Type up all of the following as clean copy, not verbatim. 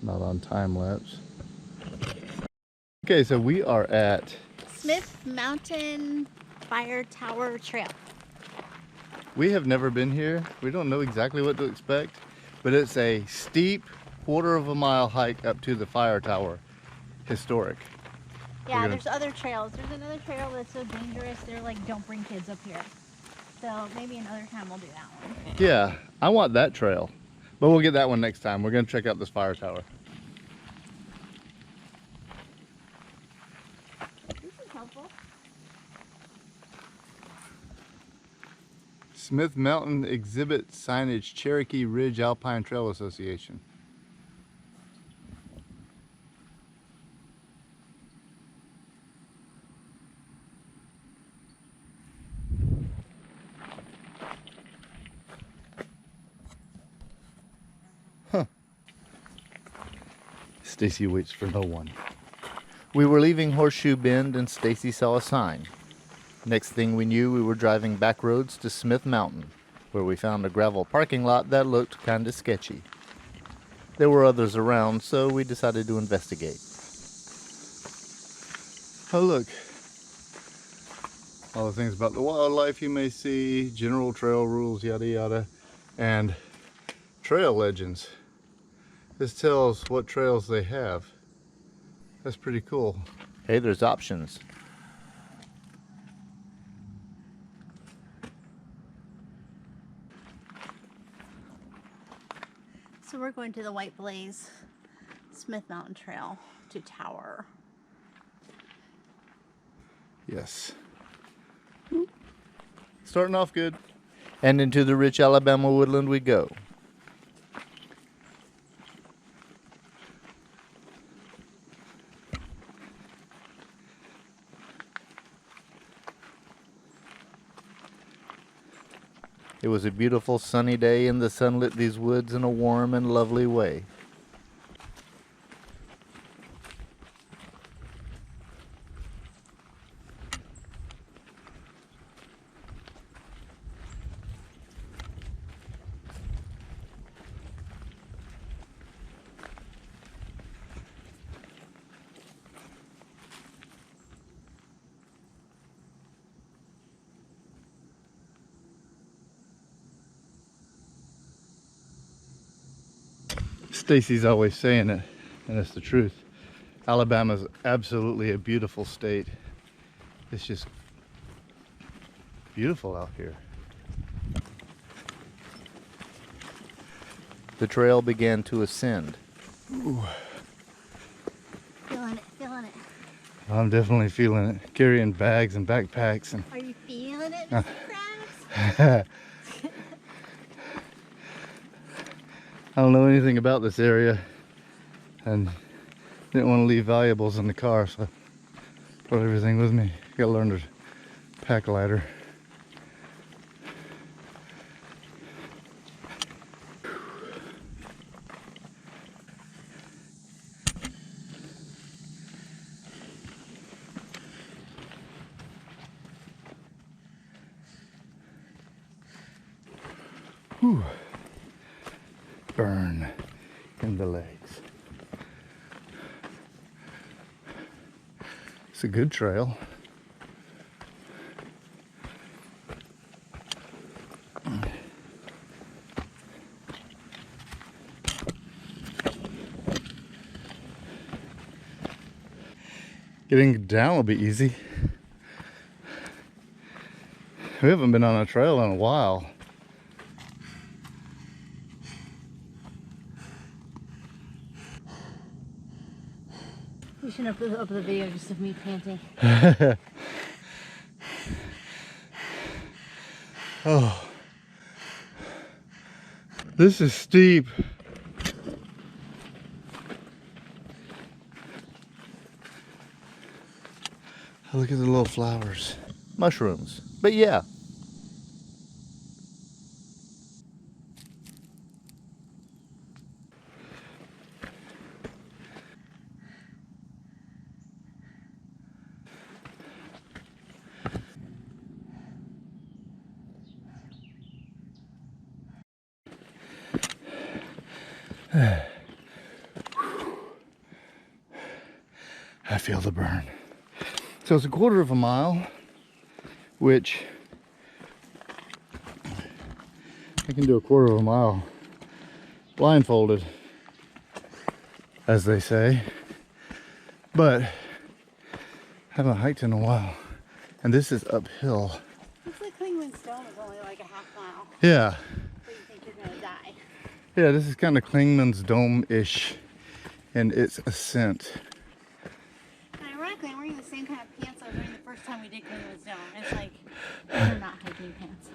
not on time lapse. Okay, so we are at Smith Mountain Fire Tower Trail. We have never been here. We don't know exactly what to expect, but it's a steep 1/4 mile hike up to the fire tower. Historic. Yeah, there's other trails. There's another trail that's so dangerous, they're like, don't bring kids up here. So maybe another time we'll do that one. Yeah, I want that trail, but we'll get that one next time. We're gonna check out this fire tower. This is helpful. Smith Mountain Exhibit Signage, Cherokee Ridge Alpine Trail Association. Huh. Stacey waits for no one. We were leaving Horseshoe Bend and Stacey saw a sign. Next thing we knew, we were driving back roads to Smith Mountain, where we found a gravel parking lot that looked kinda sketchy. There were others around, so we decided to investigate. Oh look, all the things about the wildlife you may see, general trail rules, yada yada, and trail legends. This tells what trails they have. That's pretty cool. Hey, there's options. So we're going to the White Blaze Smith Mountain Trail to Tower. Yes. Starting off good. And into the rich Alabama woodland we go. It was a beautiful sunny day and the sun lit these woods in a warm and lovely way. Stacey's always saying it, and it's the truth. Alabama's absolutely a beautiful state. It's just beautiful out here. The trail began to ascend. Ooh. Feeling it, feeling it. I'm definitely feeling it. Carrying bags and backpacks. And Are you feeling it, Mr. Krabs? I don't know anything about this area and didn't want to leave valuables in the car, so I brought everything with me. Gotta learn to pack lighter. Whew. Burn in the legs. It's a good trail. Getting down will be easy. We haven't been on a trail in a while. You shouldn't have put up the video just of me panting. Oh, this is steep. Look at the little flowers. Mushrooms, but yeah. I feel the burn. So it's a quarter of a mile, which I can do a quarter of a mile blindfolded, as they say, but I haven't hiked in a while, and this is uphill. Looks like Klingman's Dome is only like a half mile. Yeah. But you think you're gonna die. Yeah, this is kind of Klingman's Dome-ish in its ascent. And ironically, I'm wearing the same kind of pants I was wearing the first time we did Klingman's Dome. It's like, they're not hiking pants.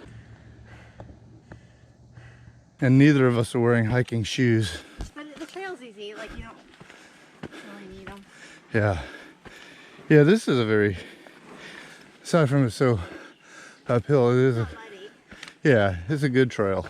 And neither of us are wearing hiking shoes. But the trail's easy, like you don't really need them. Yeah. Yeah, this is a very, aside from it's so uphill, it is Not a, muddy. yeah, it's a good trail.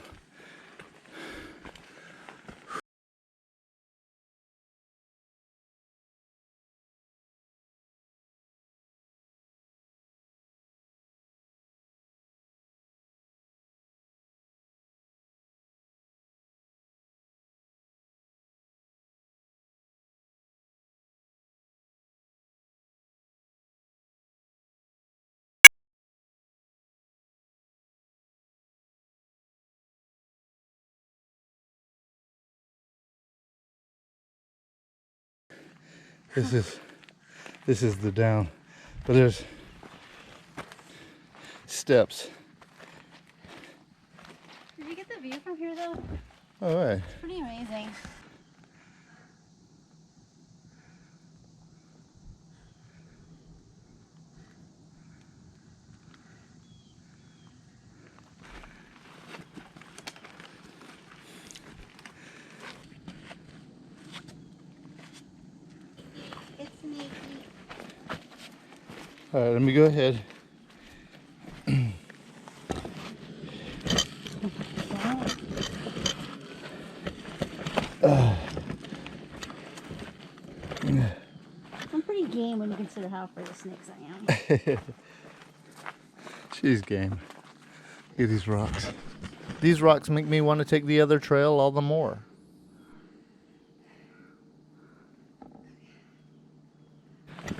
This is the down, but there's steps. Did you get the view from here though? Oh, right. It's pretty amazing. It's sneaky. All right, let me go ahead. I'm pretty game when you consider how afraid of snakes I am. She's game. Look at these rocks. These rocks make me want to take the other trail all the more.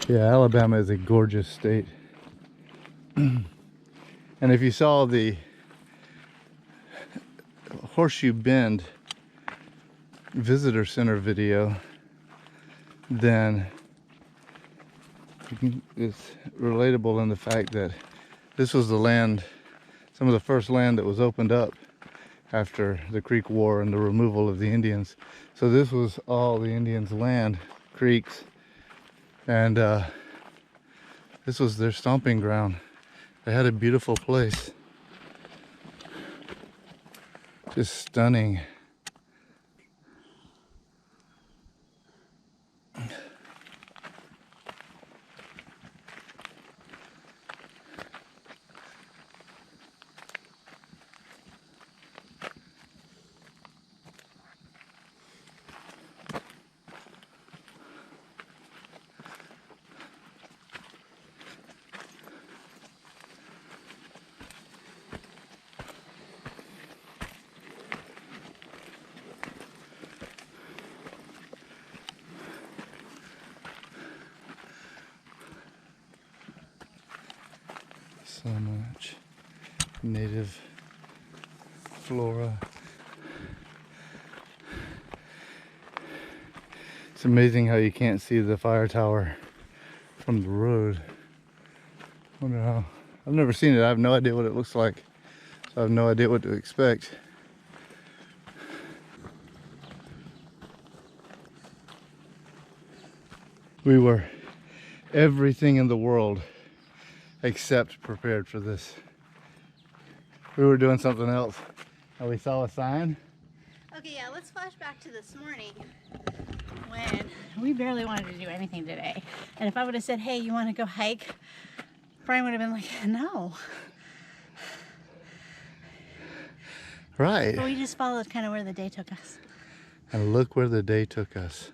Yeah, Alabama is a gorgeous state. And if you saw the Horseshoe Bend visitor center video, then it's relatable in the fact that this was the land, some of the first land that was opened up after the Creek War and the removal of the Indians. So this was all the Indians' land, creeks, and this was their stomping ground. They had a beautiful place. Just stunning. So much native flora. It's amazing how you can't see the fire tower from the road. I wonder how. I've never seen it. I have no idea what it looks like. So I have no idea what to expect. We were everything in the world except prepared for this. We were doing something else and we saw a sign. Okay, yeah, let's flash back to this morning when we barely wanted to do anything today. And if I would have said, hey, you want to go hike? Brian would have been like, no. Right. But we just followed kind of where the day took us. And look where the day took us.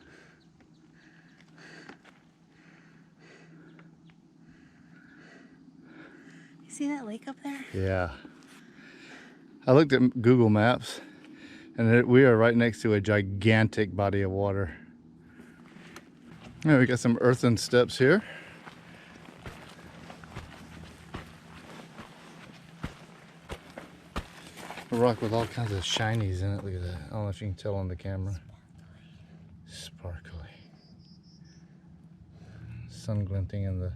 See that lake up there? Yeah. I looked at Google Maps and we are right next to a gigantic body of water. Yeah, we got some earthen steps here. A rock with all kinds of shinies in it. Look at that. I don't know if you can tell on the camera. Sparkly. Sun glinting in the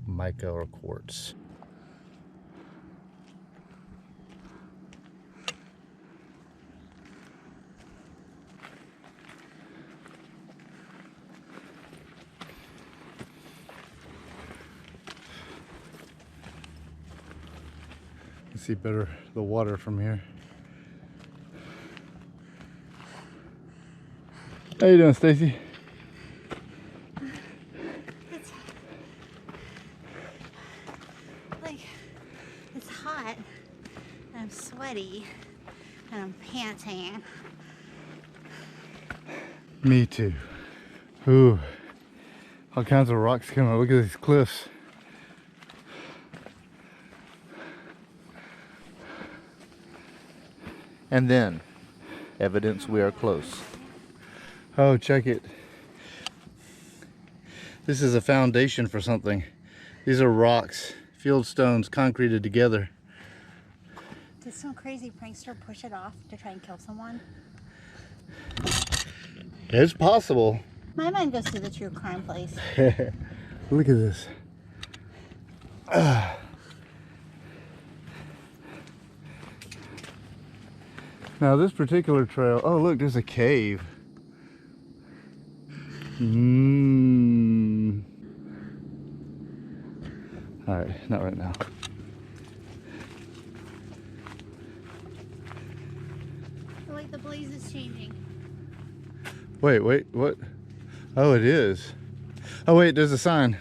mica or quartz. See better the water from here. How you doing, Stacey? It's like, it's hot and I'm sweaty and I'm panting. Me too. Ooh, all kinds of rocks coming. Look at these cliffs. And then, evidence we are close. Oh, check it. This is a foundation for something. These are rocks, field stones, concreted together. Did some crazy prankster push it off to try and kill someone? It's possible. My mind goes to the true crime place. Look at this. Now this particular trail, oh look, there's a cave. All right, not right now. Oh, wait, the blaze is changing. Wait, what? Oh, it is. Oh wait, there's a sign.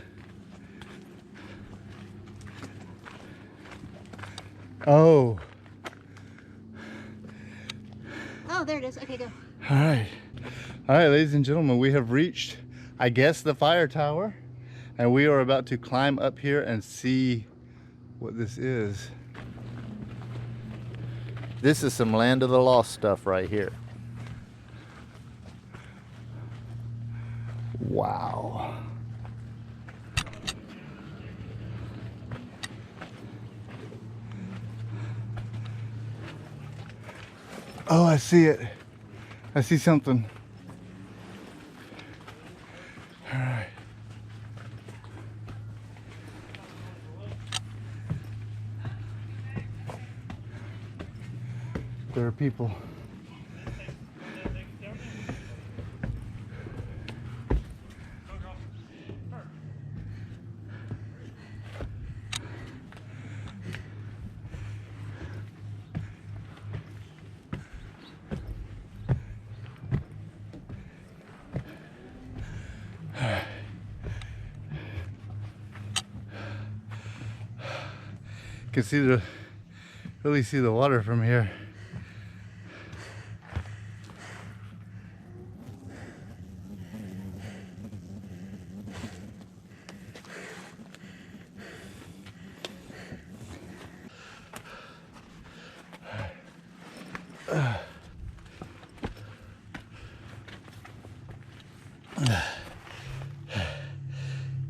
Oh. Oh, there it is. Okay, go. All right, ladies and gentlemen, we have reached, I guess, the fire tower, and we are about to climb up here and see what this is. This is some land of the lost stuff right here. Wow. Oh, I see it. I see something. All right. There are people. You can really see the water from here.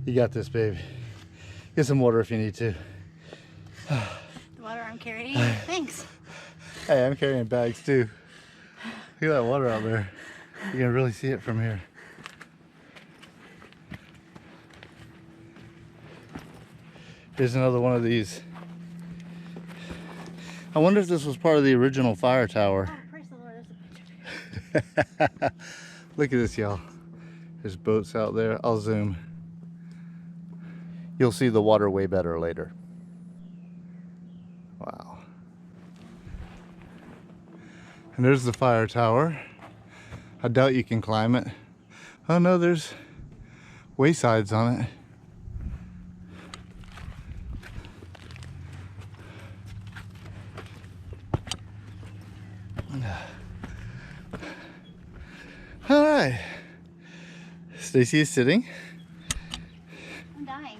You got this, babe. Get some water if you need to. The water I'm carrying. Thanks. Hey, I'm carrying bags too. Look at that water out there. You can really see it from here. Here's another one of these. I wonder if this was part of the original fire tower. Oh, praise the Lord, there's a picture. Look at this, y'all. There's boats out there. I'll zoom. You'll see the water way better later. Wow. And there's the fire tower. I doubt you can climb it. Oh no, there's waysides on it. All right. Stacey is sitting. I'm dying.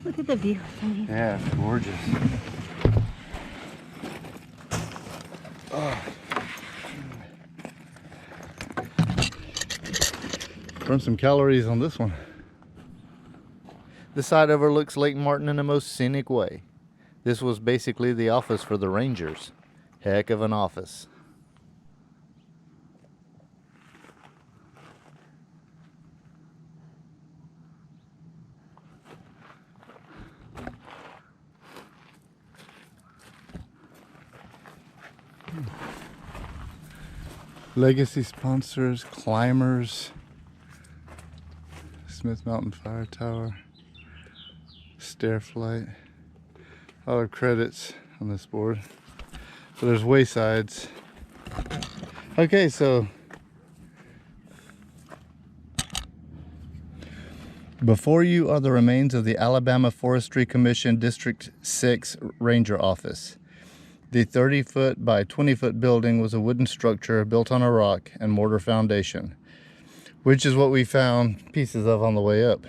Look at the view from here. Yeah, it's gorgeous. Oh. Burn some calories on this one. The site overlooks Lake Martin in a most scenic way. This was basically the office for the Rangers. Heck of an office. Legacy sponsors, climbers, Smith Mountain Fire Tower, stair flight. All our credits on this board. So there's waysides. Okay, so before you are the remains of the Alabama Forestry Commission District 6 Ranger Office. The 30-foot by 20-foot building was a wooden structure built on a rock and mortar foundation, which is what we found pieces of on the way up.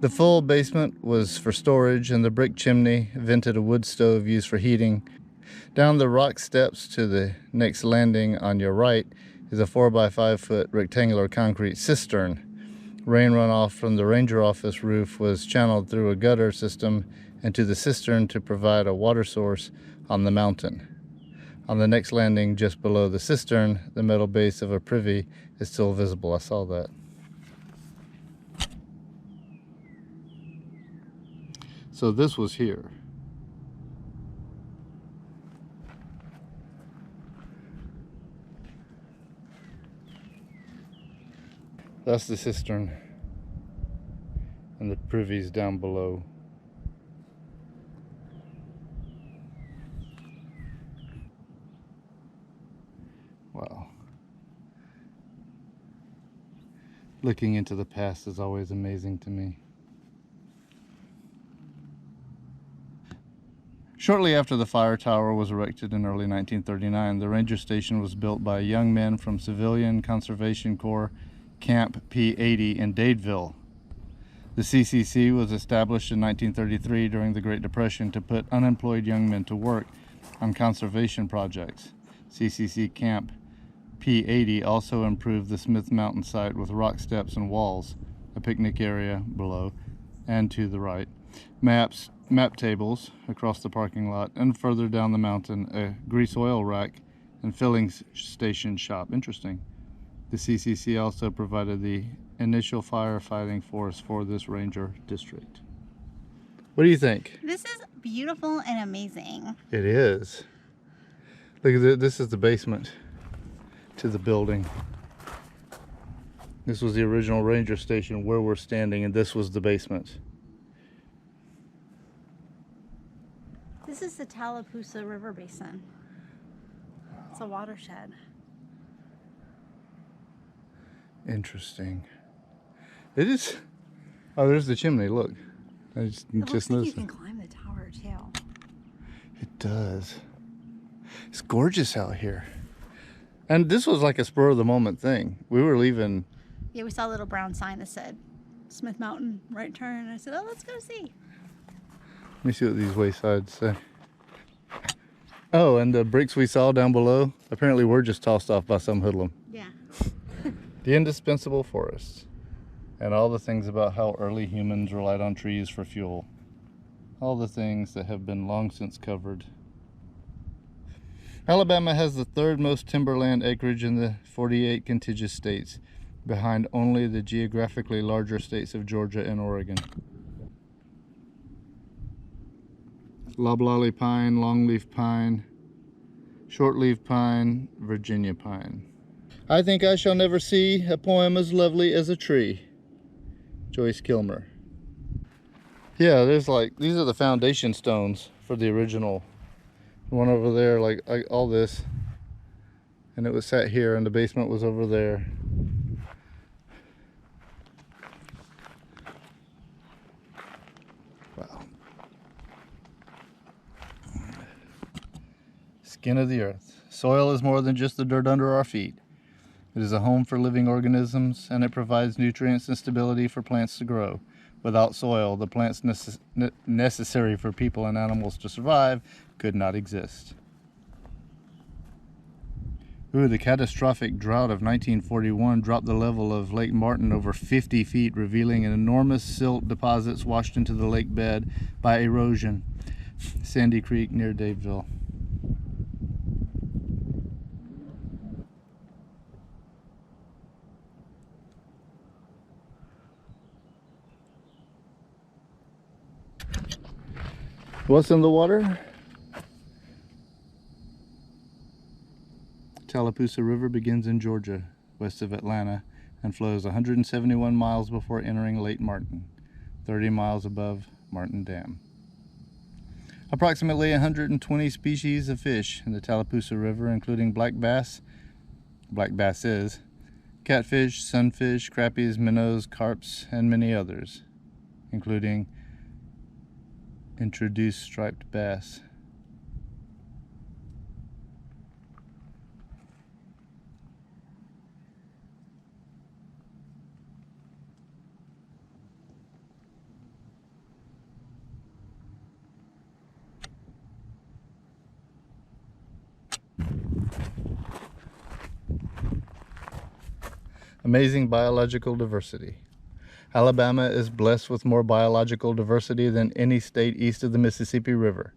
The full basement was for storage, and the brick chimney vented a wood stove used for heating. Down the rock steps to the next landing on your right is a 4 by 5 foot rectangular concrete cistern. Rain runoff from the ranger office roof was channeled through a gutter system into the cistern to provide a water source on the mountain. On the next landing just below the cistern, the metal base of a privy is still visible. I saw that. So this was here. That's the cistern, and the privy's down below. Wow. Looking into the past is always amazing to me. Shortly after the fire tower was erected in early 1939, the ranger station was built by young men from Civilian Conservation Corps Camp P80 in Dadeville. The CCC was established in 1933 during the Great Depression to put unemployed young men to work on conservation projects. CCC Camp P80 also improved the Smith Mountain site with rock steps and walls, a picnic area below and to the right, map tables across the parking lot, and further down the mountain, a grease oil rack and filling station shop. Interesting. The CCC also provided the initial firefighting force for this ranger district. What do you think? This is beautiful and amazing. It is. Look at this is the basement to the building. This was the original ranger station where we're standing, and this was the basement. This is the Tallapoosa River Basin. It's a watershed. Interesting. It is. Oh, there's the chimney. Look. I just Looks like noticed. you can climb the tower too. It does. It's gorgeous out here. And this was like a spur of the moment thing. We were leaving. Yeah, we saw a little brown sign that said Smith Mountain, right turn. And I said, oh, let's go see. Let me see what these waysides say. Oh, and the bricks we saw down below, apparently were just tossed off by some hoodlum. Yeah. The indispensable forests. And all the things about how early humans relied on trees for fuel. All the things that have been long since covered. Alabama has the third most timberland acreage in the 48 contiguous states, behind only the geographically larger states of Georgia and Oregon. Loblolly pine, longleaf pine, shortleaf pine, Virginia pine. I think I shall never see a poem as lovely as a tree. Joyce Kilmer. Yeah, there's like, these are the foundation stones for the original one over there, like all this. And it was sat here, and the basement was over there. Wow. Skin of the earth. Soil is more than just the dirt under our feet. It is a home for living organisms, and it provides nutrients and stability for plants to grow. Without soil, the plants necessary for people and animals to survive could not exist. Ooh, the catastrophic drought of 1941 dropped the level of Lake Martin over 50 feet, revealing enormous silt deposits washed into the lake bed by erosion. Sandy Creek near Dadeville. What's in the water? Tallapoosa River begins in Georgia, west of Atlanta, and flows 171 miles before entering Lake Martin, 30 miles above Martin Dam. Approximately 120 species of fish in the Tallapoosa River, including black basses, catfish, sunfish, crappies, minnows, carps, and many others, including introduced striped bass. Amazing biological diversity. Alabama is blessed with more biological diversity than any state east of the Mississippi River.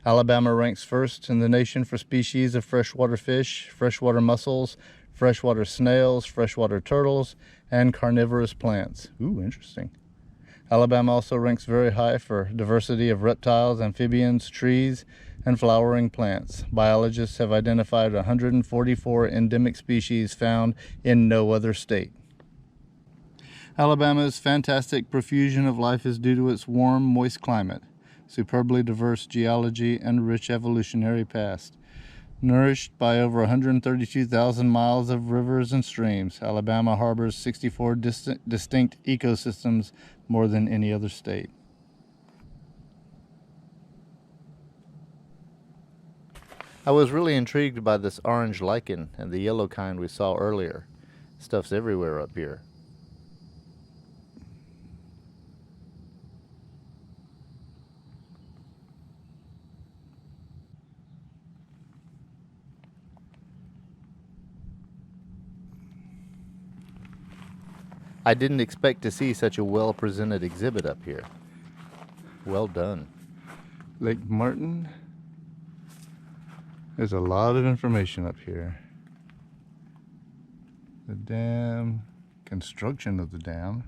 Alabama ranks first in the nation for species of freshwater fish, freshwater mussels, freshwater snails, freshwater turtles, and carnivorous plants. Ooh, interesting. Alabama also ranks very high for diversity of reptiles, amphibians, trees, and flowering plants. Biologists have identified 144 endemic species found in no other state. Alabama's fantastic profusion of life is due to its warm, moist climate, superbly diverse geology, and rich evolutionary past. Nourished by over 132,000 miles of rivers and streams, Alabama harbors 64 distinct ecosystems, more than any other state. I was really intrigued by this orange lichen and the yellow kind we saw earlier. Stuff's everywhere up here. I didn't expect to see such a well-presented exhibit up here. Well done. Lake Martin. There's a lot of information up here. The dam, construction of the dam,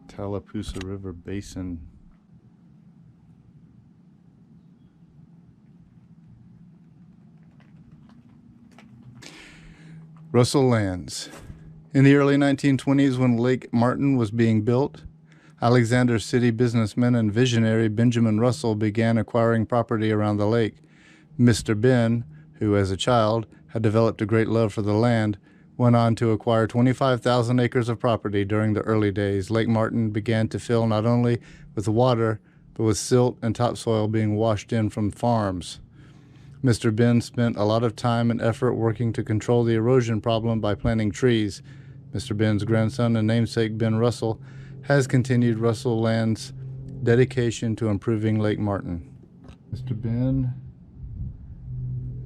Tallapoosa River Basin. Russell lands. In the early 1920s, when Lake Martin was being built, Alexander City businessman and visionary Benjamin Russell began acquiring property around the lake. Mr. Ben, who as a child had developed a great love for the land, went on to acquire 25,000 acres of property. During the early days, Lake Martin began to fill not only with water, but with silt and topsoil being washed in from farms. Mr. Ben spent a lot of time and effort working to control the erosion problem by planting trees. Mr. Ben's grandson and namesake Ben Russell has continued Russell Land's dedication to improving Lake Martin. Mr. Ben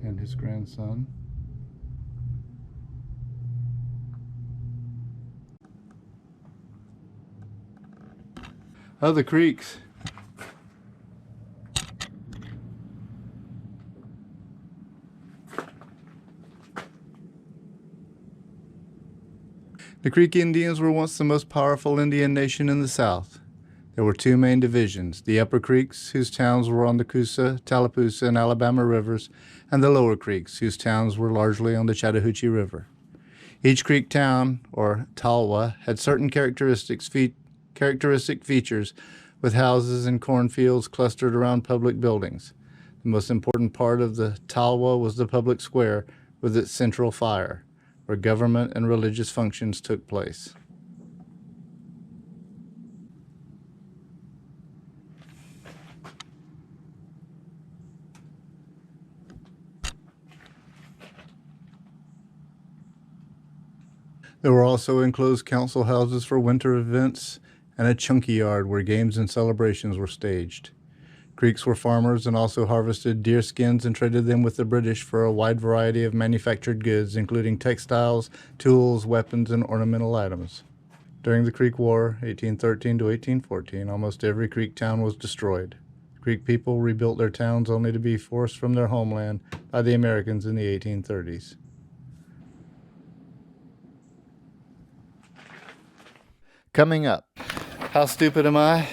and his grandson. Other creeks. The Creek Indians were once the most powerful Indian nation in the South. There were two main divisions, the Upper Creeks, whose towns were on the Coosa, Tallapoosa, and Alabama rivers, and the Lower Creeks, whose towns were largely on the Chattahoochee River. Each creek town, or talwa, had certain characteristic features, with houses and cornfields clustered around public buildings. The most important part of the talwa was the public square, with its central fire, where government and religious functions took place. There were also enclosed council houses for winter events and a chunky yard where games and celebrations were staged. Creeks were farmers and also harvested deer skins and traded them with the British for a wide variety of manufactured goods, including textiles, tools, weapons, and ornamental items. During the Creek War, 1813 to 1814, almost every Creek town was destroyed. Creek people rebuilt their towns only to be forced from their homeland by the Americans in the 1830s. Coming up, how stupid am I?